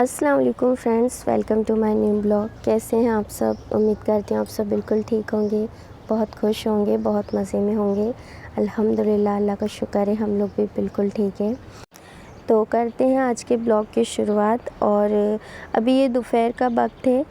अस्सलाम वालेकुम friends, welcome to my new blog. कैसे हैं आप सब? उम्मीद करती हूँ आप सब बिल्कुल ठीक होंगे, बहुत खुश होंगे, बहुत मज़े में होंगे। अल्हम्दुलिल्लाह, अल्लाह का शुक्र है हम लोग भी बिल्कुल ठीक हैं। तो करते हैं आज के ब्लॉग की शुरुआत। और अभी ये दोपहर का वक्त है,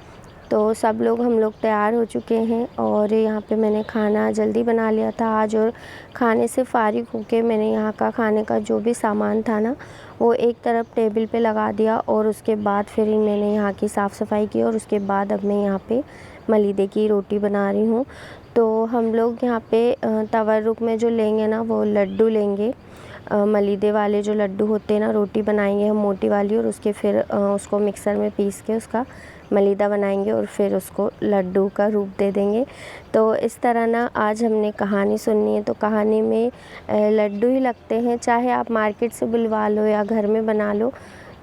तो सब लोग हम लोग तैयार हो चुके हैं और यहाँ पे मैंने खाना जल्दी बना लिया था आज। और खाने से फ़ारिग होके मैंने यहाँ का खाने का जो भी सामान था ना, वो एक तरफ टेबल पे लगा दिया और उसके बाद फिर मैंने यहाँ की साफ़ सफाई की। और उसके बाद अब मैं यहाँ पे मलीदे की रोटी बना रही हूँ। तो हम लोग यहाँ पे तवर्रुक में जो लेंगे ना, वो लड्डू लेंगे। मलीदे वाले जो लड्डू होते हैं ना, रोटी बनाएंगे हम मोटी वाली, और उसके फिर उसको मिक्सर में पीस के उसका मलीदा बनाएंगे और फिर उसको लड्डू का रूप दे देंगे। तो इस तरह ना आज हमने कहानी सुननी है। तो कहानी में लड्डू ही लगते हैं, चाहे आप मार्केट से बुलवा लो या घर में बना लो।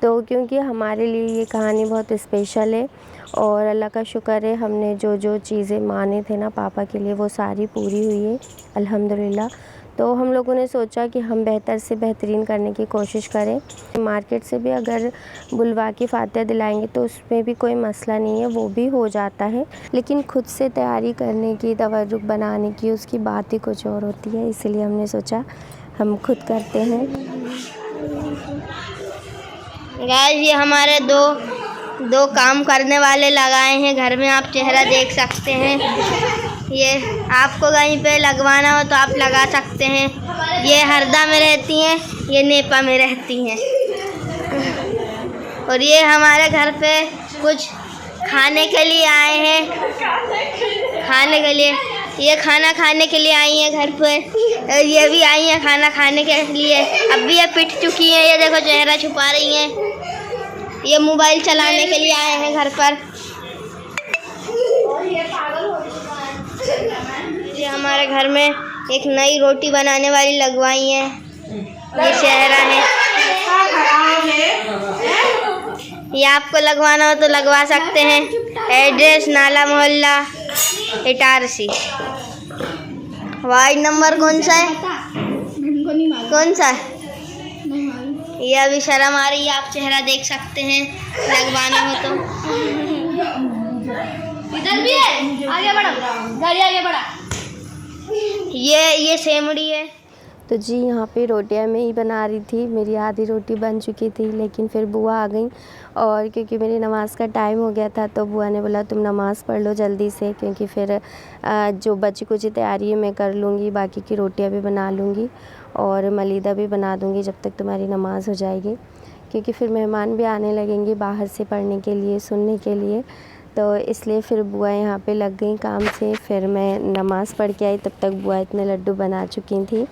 तो क्योंकि हमारे लिए ये कहानी बहुत स्पेशल है और अल्लाह का शुक्र है, हमने जो जो चीज़ें माने थे ना पापा के लिए, वो सारी पूरी हुई है अल्हम्दुलिल्लाह। तो हम लोगों ने सोचा कि हम बेहतर से बेहतरीन करने की कोशिश करें। मार्केट से भी अगर बुलवा के फातिहा दिलाएंगे तो उसमें भी कोई मसला नहीं है, वो भी हो जाता है। लेकिन खुद से तैयारी करने की, तवर्रुक बनाने की, उसकी बात ही कुछ और होती है। इसलिए हमने सोचा हम खुद करते हैं। गाइस, ये हमारे दो काम करने वाले लगाए हैं घर में, आप चेहरा देख सकते हैं। ये आपको कहीं पे लगवाना हो तो आप लगा सकते हैं। ये हरदा में रहती हैं, ये नेपा में रहती हैं। और ये हमारे घर पे कुछ खाने के लिए आए हैं, खाने के लिए, ये खाना खाने के लिए आई हैं घर पे। और ये भी आई हैं खाना खाने के लिए। अब भी ये पिट चुकी हैं, ये देखो चेहरा छुपा रही हैं। ये मोबाइल चलाने के लिए आए हैं घर पर। ये हमारे घर में एक नई रोटी बनाने वाली लगवाई है, ये चेहरा है। ये आपको लगवाना हो तो लगवा सकते हैं। एड्रेस नाला मोहल्ला इटारसी। वार्ड नंबर कौन सा है? कौन सा है? ये अभी शर्म आ रही है, आप चेहरा देख सकते हैं लगवाना हो तो। इधर भी है, आगे बढ़ो, गाड़ी आगे बढ़ा। ये सेमड़ी है। तो जी, यहाँ पे रोटियाँ मैं ही बना रही थी। मेरी आधी रोटी बन चुकी थी, लेकिन फिर बुआ आ गई। और क्योंकि मेरी नमाज़ का टाइम हो गया था, तो बुआ ने बोला तुम नमाज़ पढ़ लो जल्दी से, क्योंकि फिर जो बची कुछ तैयारी है मैं कर लूँगी, बाकी की रोटियाँ भी बना लूँगी और मलीदा भी बना दूँगी जब तक तुम्हारी नमाज़ हो जाएगी। क्योंकि फिर मेहमान भी आने लगेंगे बाहर से पढ़ने के लिए, सुनने के लिए। तो इसलिए फिर बुआ यहाँ पे लग गई काम से। फिर मैं नमाज़ पढ़ के आई, तब तक बुआ इतने लड्डू बना चुकी थी।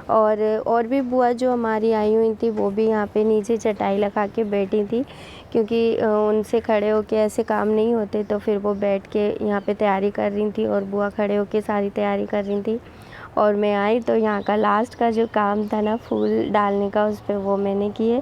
और भी बुआ जो हमारी आई हुई थी, वो भी यहाँ पे नीचे चटाई लगा के बैठी थी, क्योंकि उनसे खड़े होके ऐसे काम नहीं होते। तो फिर वो बैठ के यहाँ पे तैयारी कर रही थी और बुआ खड़े होके सारी तैयारी कर रही थी। और मैं आई तो यहाँ का लास्ट का जो काम था ना, फूल डालने का, उस पर वो मैंने किए।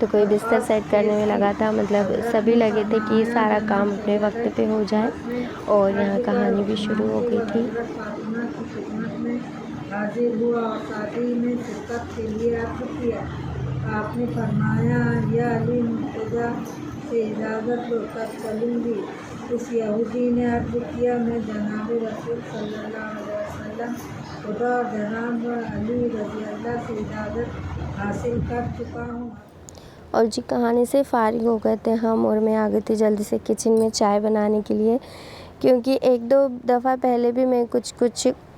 तो कोई बिस्तर सेट करने में लगा था। मतलब सभी लगे थे कि सारा काम अपने वक्त पे हो जाए। और यहाँ कहानी भी शुरू हो गई थी। हाजिर हुआ और शादी में शिरकत के लिए अर्ज़ किया। आपने फरमाया, या अली मुर्तज़ा से इजाज़त लो तब चलूँगी। उस यहूदी ने अर्ज़ किया, मैं जनाब रसूल सल्लल्लाहु अलैहि वसल्लम खुदा और जनाब अली रज़ी अल्लाह से इजाज़त हासिल कर चुका हूँ। और जी, कहानी से फ़ारिग हो गए थे हम और मैं आ गई थी जल्दी से किचन में चाय बनाने के लिए। क्योंकि एक दो दफ़ा पहले भी मैं कुछ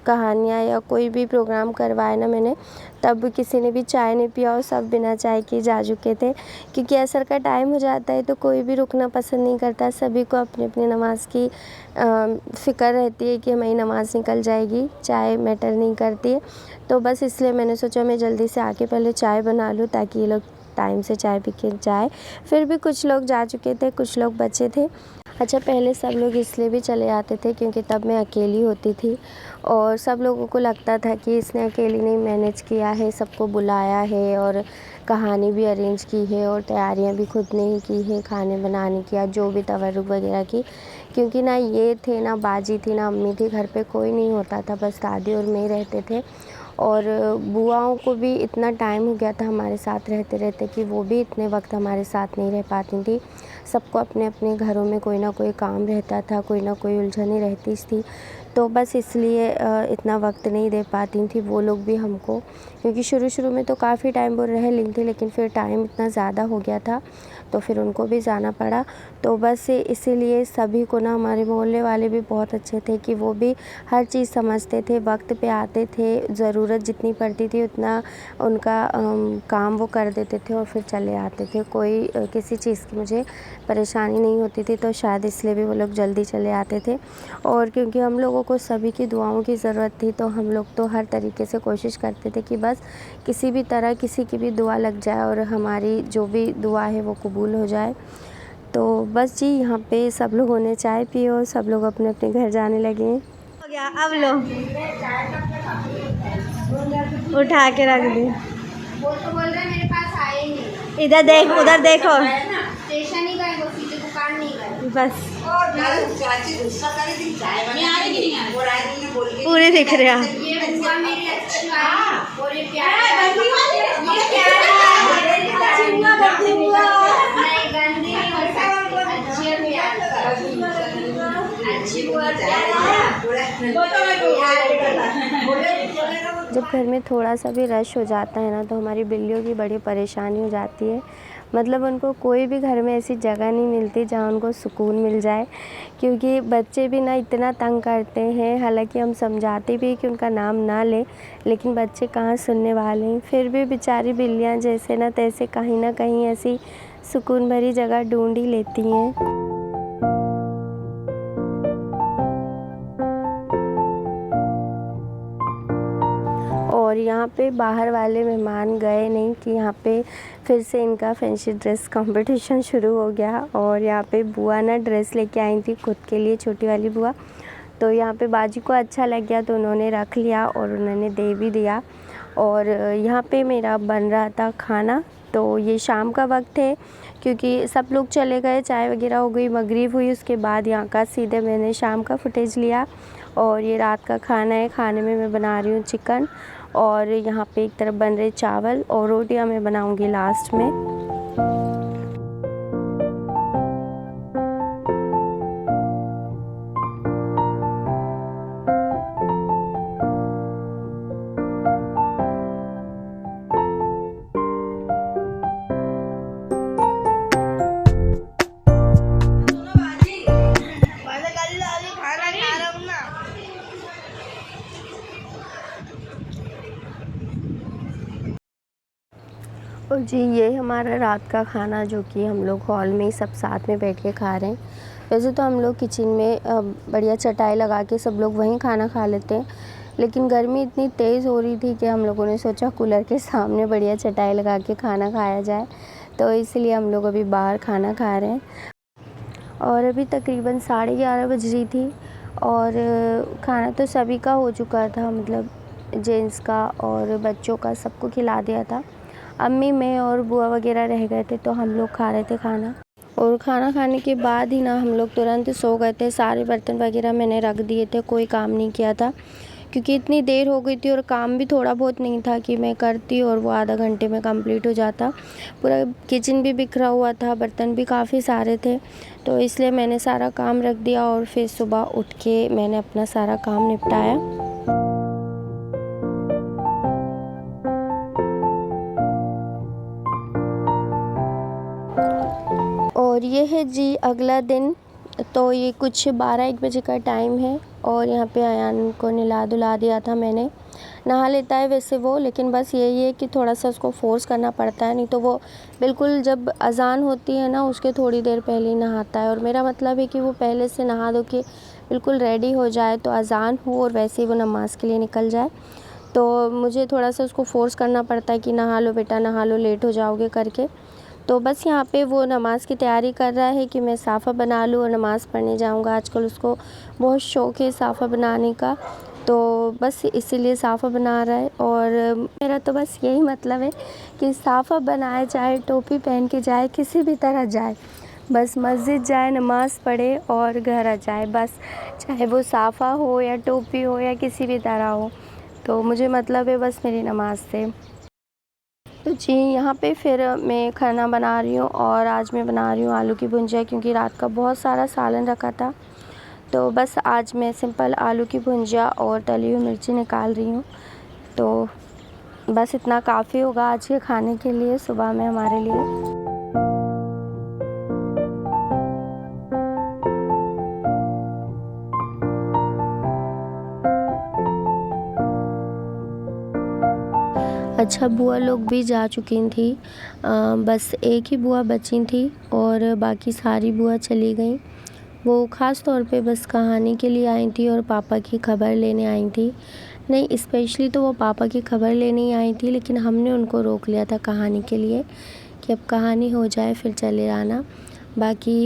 कहानियाँ या कोई भी प्रोग्राम करवाया ना मैंने, तब किसी ने भी चाय नहीं पिया और सब बिना चाय के जा चुके थे, क्योंकि असर का टाइम हो जाता है तो कोई भी रुकना पसंद नहीं करता। सभी को अपनी अपनी नमाज़ की फ़िक्र रहती है कि हमारी नमाज़ निकल जाएगी, चाय मैटर नहीं करती है। तो बस इसलिए मैंने सोचा मैं जल्दी से आके पहले चाय बना लूँ ताकि ये लोग टाइम से चाय पी के जाए। फिर भी कुछ लोग जा चुके थे, कुछ लोग बचे थे। अच्छा, पहले सब लोग इसलिए भी चले आते थे क्योंकि तब मैं अकेली होती थी और सब लोगों को लगता था कि इसने अकेली नहीं मैनेज किया है, सबको बुलाया है और कहानी भी अरेंज की है और तैयारियां भी खुद ने ही की है खाने बनाने की या जो भी तवरुक वगैरह की, क्योंकि ना ये थे ना बाजी थी ना अम्मी थी, घर पे कोई नहीं होता था, बस दादी और मैं रहते थे। और बुआओं को भी इतना टाइम हो गया था हमारे साथ रहते रहते कि वो भी इतने वक्त हमारे साथ नहीं रह पाती थी। सबको अपने अपने घरों में कोई ना कोई काम रहता था, कोई ना कोई उलझनें रहती थी, तो बस इसलिए इतना वक्त नहीं दे पाती थी वो लोग भी हमको, क्योंकि शुरू में तो काफ़ी टाइम वो रह ली थी, लेकिन फिर टाइम इतना ज़्यादा हो गया था तो फिर उनको भी जाना पड़ा। तो बस इसीलिए सभी को ना, हमारे मोहल्ले वाले भी बहुत अच्छे थे कि वो भी हर चीज़ समझते थे, वक्त पे आते थे, ज़रूरत जितनी पड़ती थी उतना उनका काम वो कर देते थे और फिर चले आते थे। कोई किसी चीज़ की मुझे परेशानी नहीं होती थी, तो शायद इसलिए भी वो लोग जल्दी चले आते थे। और क्योंकि हम लोगों को सभी की दुआओं की ज़रूरत थी तो हम लोग तो हर तरीके से कोशिश करते थे कि बस किसी भी तरह किसी की भी दुआ लग जाए और हमारी जो भी दुआ है वो कबूल हो जाए। तो बस जी, यहाँ पे सब लोगों ने चाय पी और सब लोग अपने अपने घर जाने लगे हैं। हो गया, अब लो, उठा के रख दी। वो तो बोल रहे मेरे पास आए नहीं। इधर देख, उधर देखो, स्टेशन ही गए, वो सीधे दुकान नहीं गए। बस पूरे दिख रहे हैं। ये बुआ मेरी अच्छी आई और ये प्यारी नहीं, गंदी नहीं हो सकती, अच्छी और प्यारी, अच्छी बुआ जब घर में थोड़ा सा भी रश हो जाता है ना तो हमारी बिल्लियों की बड़ी परेशानी हो जाती है। मतलब उनको कोई भी घर में ऐसी जगह नहीं मिलती जहाँ उनको सुकून मिल जाए, क्योंकि बच्चे भी ना इतना तंग करते हैं। हालांकि हम समझाते भी कि उनका नाम ना लें, लेकिन बच्चे कहाँ सुनने वाले हैं। फिर भी बेचारी बिल्लियाँ जैसे ना तैसे कहीं ना कहीं ऐसी सुकून भरी जगह ढूंढ ही लेती हैं। और यहाँ पे बाहर वाले मेहमान गए नहीं कि यहाँ पे फिर से इनका फैंसी ड्रेस कंपटीशन शुरू हो गया। और यहाँ पे बुआ ना ड्रेस लेके आई थी खुद के लिए, छोटी वाली बुआ। तो यहाँ पे बाजी को अच्छा लग गया तो उन्होंने रख लिया और उन्होंने दे भी दिया। और यहाँ पे मेरा बन रहा था खाना। तो ये शाम का वक्त है क्योंकि सब लोग चले गए, चाय वगैरह हो गई, मगरिब हुई, उसके बाद यहाँ का सीधे मैंने शाम का फुटेज लिया। और ये रात का खाना है, खाने में मैं बना रही हूँ चिकन और यहाँ पे एक तरफ बन रहे चावल और रोटियाँ मैं बनाऊँगी लास्ट में। और जी, ये हमारा रात का खाना जो कि हम लोग हॉल में ही सब साथ में बैठ के खा रहे हैं। वैसे तो हम लोग किचन में बढ़िया चटाई लगा के सब लोग वहीं खाना खा लेते हैं, लेकिन गर्मी इतनी तेज़ हो रही थी कि हम लोगों ने सोचा कूलर के सामने बढ़िया चटाई लगा के खाना खाया जाए, तो इसलिए हम लोग अभी बाहर खाना खा रहे हैं। और अभी तकरीबन 11:30 बज रही थी और खाना तो सभी का हो चुका था, मतलब जेंट्स का और बच्चों का, सबको खिला दिया था। अम्मी, मैं और बुआ वगैरह रह गए थे तो हम लोग खा रहे थे खाना। और खाना खाने के बाद ही ना हम लोग तुरंत सो गए थे। सारे बर्तन वगैरह मैंने रख दिए थे, कोई काम नहीं किया था क्योंकि इतनी देर हो गई थी और काम भी थोड़ा बहुत नहीं था कि मैं करती और वो आधा घंटे में कंप्लीट हो जाता। पूरा किचन भी बिखरा हुआ था, बर्तन भी काफ़ी सारे थे, तो इसलिए मैंने सारा काम रख दिया और फिर सुबह उठ के मैंने अपना सारा काम निपटाया। और ये है जी अगला दिन। तो ये कुछ 12-1 बजे का टाइम है और यहाँ पे अयान को नहला धुला दिया था मैंने। नहा लेता है वैसे वो, लेकिन बस यही है कि थोड़ा सा उसको फ़ोर्स करना पड़ता है, नहीं तो वो बिल्कुल जब अज़ान होती है ना उसके थोड़ी देर पहले ही नहाता है। और मेरा मतलब है कि वो पहले से नहा धो के बिल्कुल रेडी हो जाए तो अज़ान हो और वैसे ही वो नमाज़ के लिए निकल जाए। तो मुझे थोड़ा सा उसको फ़ोर्स करना पड़ता है कि नहा लो बेटा, नहा लो, लेट हो जाओगे करके। तो बस यहाँ पे वो नमाज़ की तैयारी कर रहा है कि मैं साफ़ा बना लूँ और नमाज़ पढ़ने जाऊँगा। आजकल उसको बहुत शौक़ है साफ़ा बनाने का, तो बस इसीलिए साफ़ा बना रहा है। और मेरा तो बस यही मतलब है कि साफ़ा बनाए जाए, टोपी पहन के जाए, किसी भी तरह जाए, बस मस्जिद जाए, नमाज़ पढ़े और घर आ जाए, बस चाहे वो साफ़ा हो या टोपी हो या किसी भी तरह हो। तो मुझे मतलब है बस मेरी नमाज़ से। तो जी, यहाँ पे फिर मैं खाना बना रही हूँ और आज मैं बना रही हूँ आलू की भुजिया, क्योंकि रात का बहुत सारा सालन रखा था। तो बस आज मैं सिंपल आलू की भुजिया और तली हुई मिर्ची निकाल रही हूँ। तो बस इतना काफ़ी होगा आज के खाने के लिए सुबह में हमारे लिए। अच्छा, बुआ लोग भी जा चुकी थी, बस एक ही बुआ बची थी और बाकी सारी बुआ चली गई। वो ख़ास तौर पे बस कहानी के लिए आई थी और पापा की खबर लेने आई थी। नहीं, स्पेशली तो वो पापा की खबर लेने ही आई थी, लेकिन हमने उनको रोक लिया था कहानी के लिए कि अब कहानी हो जाए फिर चले आना। बाकी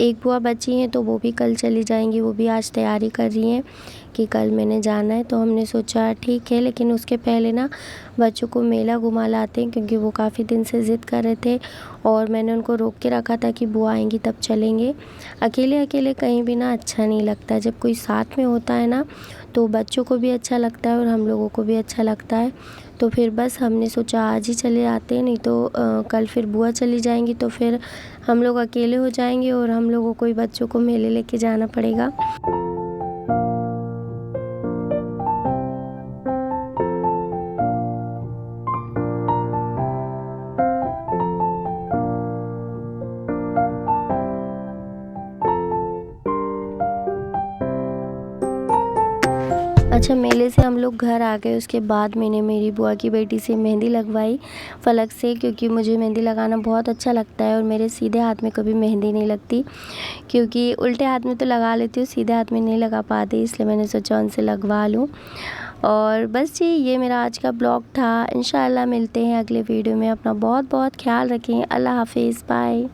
एक बुआ बची हैं तो वो भी कल चली जाएंगी। वो भी आज तैयारी कर रही हैं कि कल मैंने जाना है। तो हमने सोचा ठीक है, लेकिन उसके पहले ना बच्चों को मेला घुमा लाते हैं, क्योंकि वो काफ़ी दिन से ज़िद कर रहे थे और मैंने उनको रोक के रखा था कि बुआ आएंगी तब चलेंगे। अकेले अकेले कहीं भी ना अच्छा नहीं लगता, जब कोई साथ में होता है ना तो बच्चों को भी अच्छा लगता है और हम लोगों को भी अच्छा लगता है। तो फिर बस हमने सोचा आज ही चले आते हैं, नहीं तो कल फिर बुआ चली जाएंगी तो फिर हम लोग अकेले हो जाएंगे और हम लोगों को ही बच्चों को मेले लेके जाना पड़ेगा। अच्छा, मेले से हम लोग घर आ गए। उसके बाद मैंने मेरी बुआ की बेटी से मेहंदी लगवाई फ़लक से, क्योंकि मुझे मेहंदी लगाना बहुत अच्छा लगता है और मेरे सीधे हाथ में कभी मेहंदी नहीं लगती, क्योंकि उल्टे हाथ में तो लगा लेती हूँ, सीधे हाथ में नहीं लगा पाती, इसलिए मैंने सोचा उनसे लगवा लूँ। और बस जी, ये मेरा आज का ब्लॉग था। इंशाल्लाह मिलते हैं अगले वीडियो में। अपना बहुत बहुत ख्याल रखें। अल्लाह हाफिज़, बाय।